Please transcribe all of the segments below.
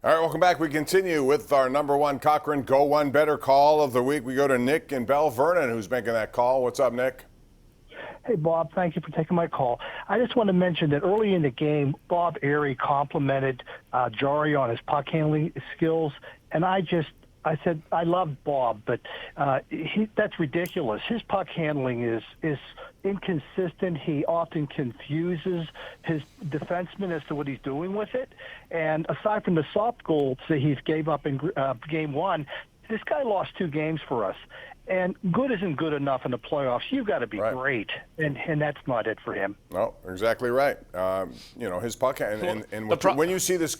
All right, welcome back. We continue with our number one Cochrane Go One Better call of the week. We go to Nick in Bell Vernon, who's making that call. What's up, Nick? Hey, Bob, thank you for taking my call. I just want to mention that early in the game, Bob Airey complimented Jari on his puck handling skills, and I said, I love Bob, but that's ridiculous. His puck handling is inconsistent. He often confuses his defenseman as to what he's doing with it. And aside from the soft goals that he gave up in Game 1, this guy lost 2 games for us. And good isn't good enough in the playoffs. You've got to be great, and that's not it for him. No, exactly right. His puck, when you see this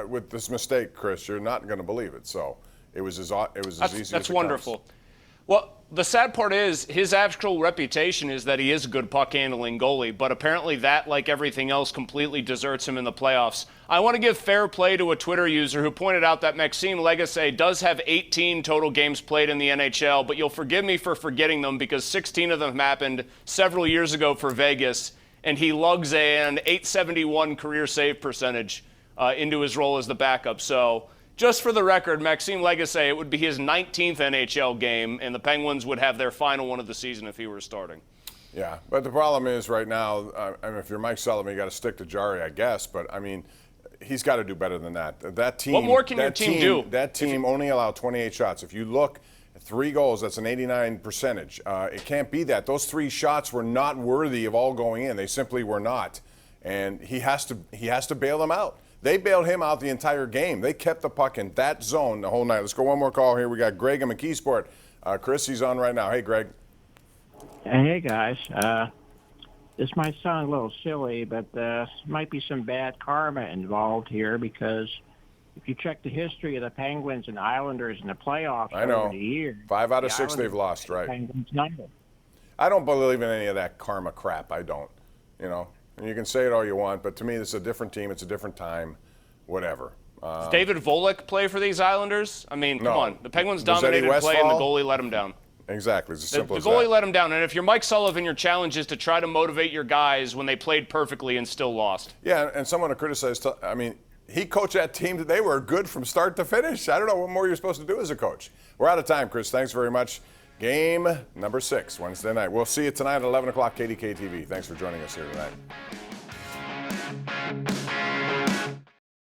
with this mistake, Chris, you're not going to believe it. So it was as easy as it comes. That's wonderful. Well, the sad part is his actual reputation is that he is a good puck-handling goalie, but apparently that, like everything else, completely deserts him in the playoffs. I want to give fair play to a Twitter user who pointed out that Maxime Lagacé does have 18 total games played in the NHL, but you'll forgive me for forgetting them because 16 of them happened several years ago for Vegas, and he lugs an .871 career save percentage into his role as the backup. So just for the record, Maxime Lagacé, it would be his 19th NHL game, and the Penguins would have their final one of the season if he were starting. Yeah, but the problem is right now, if you're Mike Sullivan, you got to stick to Jari, I guess. But, he's got to do better than that. That team. What more can your team do? That team only allowed 28 shots. If you look at 3 goals, that's an 89 percentage. It can't be that. Those 3 shots were not worthy of all going in. They simply were not. And he has to bail them out. They bailed him out the entire game. They kept the puck in that zone the whole night. Let's go one more call here. We got Greg in McKeesport. Chris, he's on right now. Hey, Greg. Hey, guys. This might sound a little silly, but might be some bad karma involved here because if you check the history of the Penguins and Islanders in the playoffs over the years, 5 out of 6 they've lost, right? Penguins number. I don't believe in any of that karma crap. I don't. And you can say it all you want, but to me, it's a different team. It's a different time. Whatever. Does David Volek play for these Islanders? Come on. The Penguins dominated play, and the goalie let him down. Exactly. It's as simple as that. The goalie let him down. And if you're Mike Sullivan, your challenge is to try to motivate your guys when they played perfectly and still lost. Yeah, and someone to criticize, he coached that team that they were good from start to finish. I don't know what more you're supposed to do as a coach. We're out of time, Chris. Thanks very much. Game number 6, Wednesday night. We'll see you tonight at 11 o'clock, KDKA TV. Thanks for joining us here tonight.